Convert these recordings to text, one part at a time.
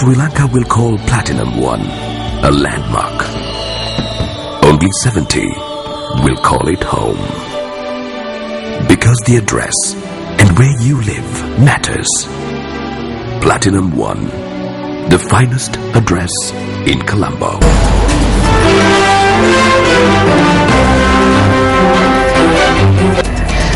Sri Lanka will call Platinum 1 a landmark. Only 70 will call it home. Because the address and where you live matters. Platinum 1, the finest address in Colombo.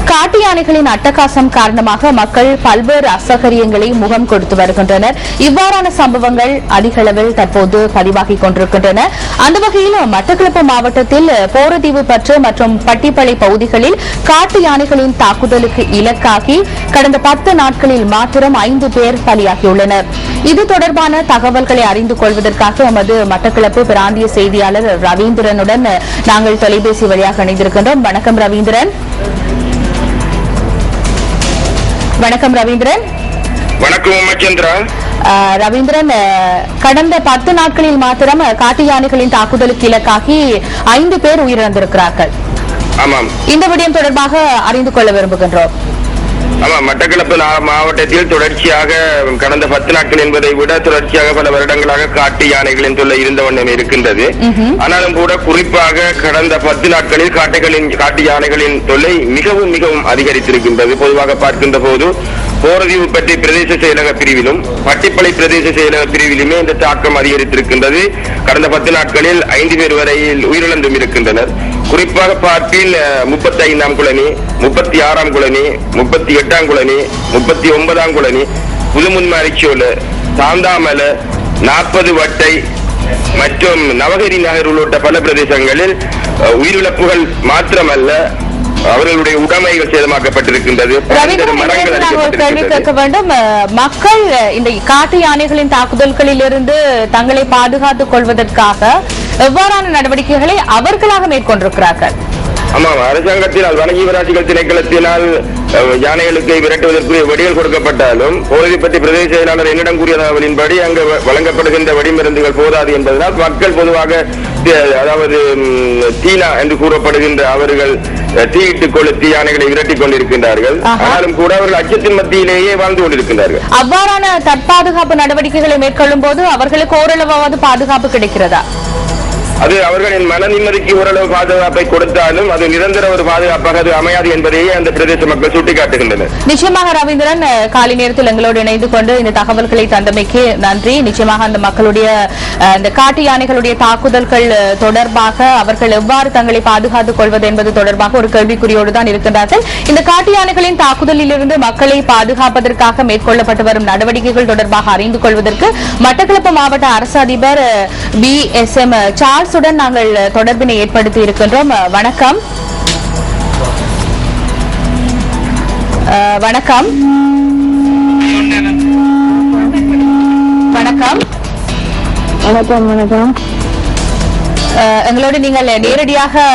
காட்டு யானைகளின் அட்டகாசம் காரணமாக மக்கள் பல்வேறு அசௌகரியங்களை முகம் கொடுத்து வருகின்றனர். இவ்வாறான சம்பவங்கள் அதிக அளவில் தற்போது பதிவாகிக் கொண்டிருக்கின்றன. அந்த வகையில் மட்டக்களப்பு மாவட்டத்தில் போரதீவு பற்று மற்றும் பட்டிப்பளை பகுதிகளில் காட்டு யானைகளின் தாக்குதலுக்கு இலக்காகி கடந்த 10 நாட்களில் மாத்திரம் 5 பேர் பலியாகியுள்ளனர். இது தொடர்பான தகவல்களை அறிந்து கொள்வதற்காக எமது மட்டக்களப்பு பிராந்திய செய்தியாளர் ரவீந்திரனுடன் நாங்கள் தொலைபேசி வழியாக இணைந்திருக்கின்றோம். வணக்கம் ரவீந்திரன். வணக்கம் ரவீந்திரன். வணக்கம் உமாச்சந்திரா. ரவீந்திரன், கடந்த 10 நாட்களில் மாத்திரம் காட்டு யானைகளின் தாக்குதலுக்கு இலக்காகி 5 பேர் உயிரிழந்திருக்கிறார்கள். ஆமாம், இந்த விடயம் தொடர்பாக அறிந்து கொள்ள விரும்புகின்றோம். ஆமாம், மட்டக்களப்பு மாவட்டத்தில் தொடர்ச்சியாக கடந்த 10 நாட்கள் என்பதை விட தொடர்ச்சியாக பல வருடங்களாக காட்டு யானைகளின் தொல்லை இருந்த வண்ணம் இருக்கின்றது. ஆனாலும் கூட குறிப்பாக கடந்த 10 நாட்களில் காட்டு யானைகளின் தொல்லை மிகவும் மிகவும் அதிகரித்திருக்கின்றது. பொதுவாக பார்க்கின்ற போது போரதீவு பற்றி பிரதேச செயலக பிரிவிலும் பட்டிப்பளை பிரதேச செயலக பிரிவிலுமே இந்த தாக்கம் அதிகரித்திருக்கின்றது. கடந்த 10 நாட்களில் 5 பேர் வரையில் உயிரிழந்தும் இருக்கின்றனர். குறிப்பாக பார்ப்பில் 35ஆம் குளனி, 36ஆம் குளனி, 38ஆம் குளனி, 39ஆம் குளனி, புதுமுன்மாரிச்சோல, தாந்தாமல, 40 வட்டை மற்றும் நவகிரி நகர் உள்ளிட்ட பல பிரதேசங்களில் உயிரிழப்புகள் மாத்திரமல்ல, அவர்களுடைய உடைமைகள் சேதமாக்கப்பட்டிருக்கின்றது. மக்கள் இந்த காட்டு யானைகளின் தாக்குதல்களில் இருந்து தங்களை பாதுகாத்துக் கொள்வதற்காக எவ்வாறான நடவடிக்கைகளை அவர்களாக மேற்கொண்டிருக்கிறார்கள்? ஆமாம், அரசாங்கத்தினால் வனஜீவராசிகள் திணைக்களத்தினால் யானைகளுக்கு விரட்டுவதற்கு வெடிகள் கொடுக்கப்பட்டாலும் போரதி பற்றி பிரதேச செயலாளர் என்னிடம் கூறிய தகவலின்படி அங்கு வழங்கப்படுகின்ற வெடிமருந்துகள் போதாது என்பதனால் மக்கள் பொதுவாக அதாவது தீனா என்று கூறப்படுகின்ற அவர்கள் தீயிட்டு கொளுத்தி யானைகளை விரட்டிக் கொண்டிருக்கின்றார்கள். ஆனாலும் கூட அவர்கள் அச்சத்தின் மத்தியிலேயே வாழ்ந்து கொண்டிருக்கின்றார்கள். அவ்வாறான தற்பாதுகாப்பு நடவடிக்கைகளை மேற்கொள்ளும் போது அவர்களுக்கு ஓரளவாவது பாதுகாப்பு கிடைக்கிறதா? அது அவர்களின் மன நிம்மதிக்கு ஓரளவு பாதுகாப்பை கொடுத்தாலும் அது நிரந்தர ஒரு பாதுகாப்பாக அது அமையாது என்பதையே அந்த பிரதேச மக்கள் சுட்டிக்காட்டுகின்றனர். நிச்சயமாக ரவீந்திரன், காலை நேரத்தில் எங்களோடு இணைந்து கொண்டு இந்த தகவல்களை தந்தமைக்கு நன்றி. நிச்சயமாக அந்த மக்களுடைய இந்த காட்டு யானைகளுடைய தாக்குதல்கள் தொடர்பாக அவர்கள் எவ்வாறு தங்களை பாதுகாத்துக் கொள்வது என்பது தொடர்பாக ஒரு கேள்விக்குறியோடு தான் இருக்கின்றார்கள். இந்த காட்டு யானைகளின் தாக்குதலில் இருந்து மக்களை பாதுகாப்பதற்காக மேற்கொள்ளப்பட்டு வரும் நடவடிக்கைகள் தொடர்பாக அறிந்து கொள்வதற்கு மட்டக்களப்பு மாவட்ட அரசு அதிபர் BSM சார்ல்ஸுடன் நாங்கள் தொடர்பினை ஏற்படுத்தி இருக்கின்றோம். வணக்கம். வணக்கம். வணக்கம். வணக்கம். வணக்கம். எங்களோடு நீங்கள் நேரடியாக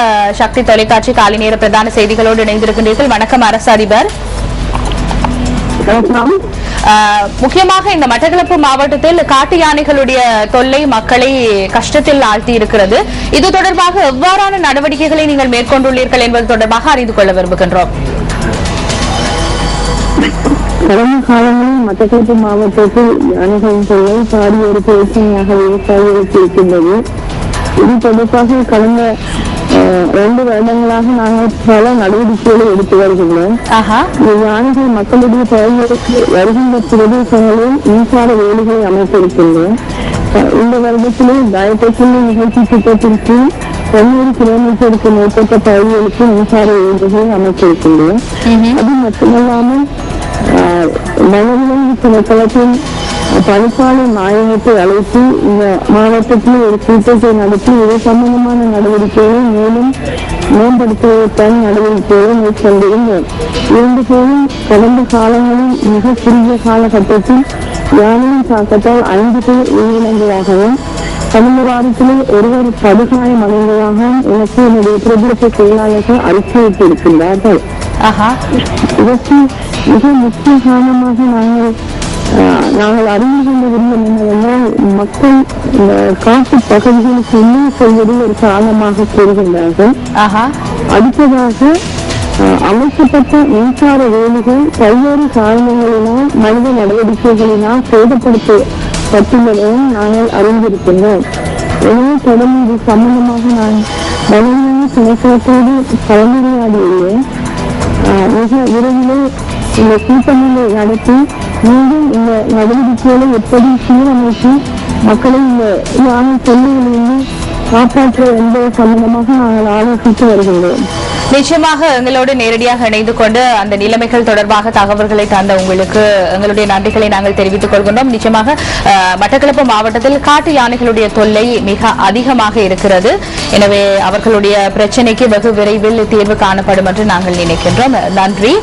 சக்தி தொலைக்காட்சி காலை நேர பிரதான செய்திகளோடு இணைந்திருக்கின்றீர்கள். வணக்கம் அரசு அதிபர். முக்கியமாக இந்த மட்டக்களப்பு மாவட்டத்தில் காட்டு யானைகளுடைய தொல்லை மக்களை கஷ்டத்தில் ஆழ்த்தி இருக்கிறது. இது தொடர்பாக எவ்வாறான நடவடிக்கைகளை நீங்கள் மேற்கொண்டுள்ளீர்கள் என்பது தொடர்பாக அறிந்து கொள்ள விரும்புகின்றோம். கடந்த காலங்களில் மட்டக்களப்பு மாவட்டத்தில் யானைகளின் தொல்லை பாரிய ஒரு பிரச்சனையாக விவசாயிகளுக்கு இருக்கின்றது. இது தொடர்பாக கடந்த 2 வருடங்களாக நாங்கள் பல நடவடிக்கைகளை எடுத்து வருகின்றோம். யானைகள் மக்களுடைய பகுதிகளுக்கு வருகின்ற பிரதேசங்களில் மின்சார வேலிகளை அமைத்திருக்கின்றோம். இந்த வருடத்திலே தயப்பட்டுள்ள நிகழ்ச்சி திட்டத்திற்கு 90 கிலோமீட்டருக்கு மேற்பட்ட பகுதிகளுக்கு மின்சார வேலிகளை அமைத்திருக்கின்றோம். அது மட்டுமல்லாமல் வனவிலங்கு திணைக்களத்தின் பணிப்பாளர் நாயகத்தை அழைத்து இந்த மாவட்டத்தில் ஒரு கூட்டத்தை நடத்தி இது சம்பந்தமான நடவடிக்கைகளை மேலும் மேம்படுத்துவதற்கான நடவடிக்கைகளை மேற்கொண்டிருந்தோம். இருந்தபோதும் கடந்த காலங்களில் மிக குறுகிய காலகட்டத்தில் யானையின் தாக்கத்தால் 5 பேர் உயிரிழந்ததாகவும் கடந்த வாரத்திலே ஒருவர் படுகாயம் அடைந்ததாகவும் எனக்கு என்னுடைய பிரதேச செயலாளர்கள் அறிக்கையிட்டிருக்கின்றார்கள். இதற்கு மிக முக்கிய காரணமாக நாங்கள் அறிந்து கொண்ட விரும்பும் என்னவென்றால் மக்கள் இந்த காட்டு பகுதிகளுக்கு உள்ளே செல்வதில் ஒரு காரணமாக கூறுகின்றார்கள். அடுத்ததாக அமைக்கப்பட்ட மின்சார வேலிகள் பல்வேறு காரணங்களினால் மனித நடவடிக்கைகளினால் பட்டியலையும் நாங்கள் அறிந்திருக்கின்றோம். எனவே தொடர்ந்து இது சம்பந்தமாக நான் வலிமையான திணைக்களத்தோடு கலந்துரையாடியுள்ளேன். மிக விரைவிலே இந்த கூட்டங்களை நடத்தி மீண்டும் இந்த நடவடிக்கைகளை எப்படி சீரமைத்து மக்களை இந்த யானை தொல்லைகளிலிருந்து காப்பாற்ற என்பது சம்பந்தமாக நாங்கள் ஆலோசித்து வருகின்றோம். நிச்சயமாக எங்களோடு நேரடியாக இணைந்து கொண்டு அந்த நிலைமைகள் தொடர்பாக தகவல்களை தந்த உங்களுக்கு எங்களுடைய நன்றிகளை நாங்கள் தெரிவித்துக் கொள்கின்றோம். நிச்சயமாக மட்டக்களப்பு மாவட்டத்தில் காட்டு யானைகளுடைய தொல்லை மிக அதிகமாக இருக்கிறது. எனவே அவர்களுடைய பிரச்சினைக்கு வெகு விரைவில் தீர்வு காணப்படும் என்று நாங்கள் நினைக்கின்றோம். நன்றி.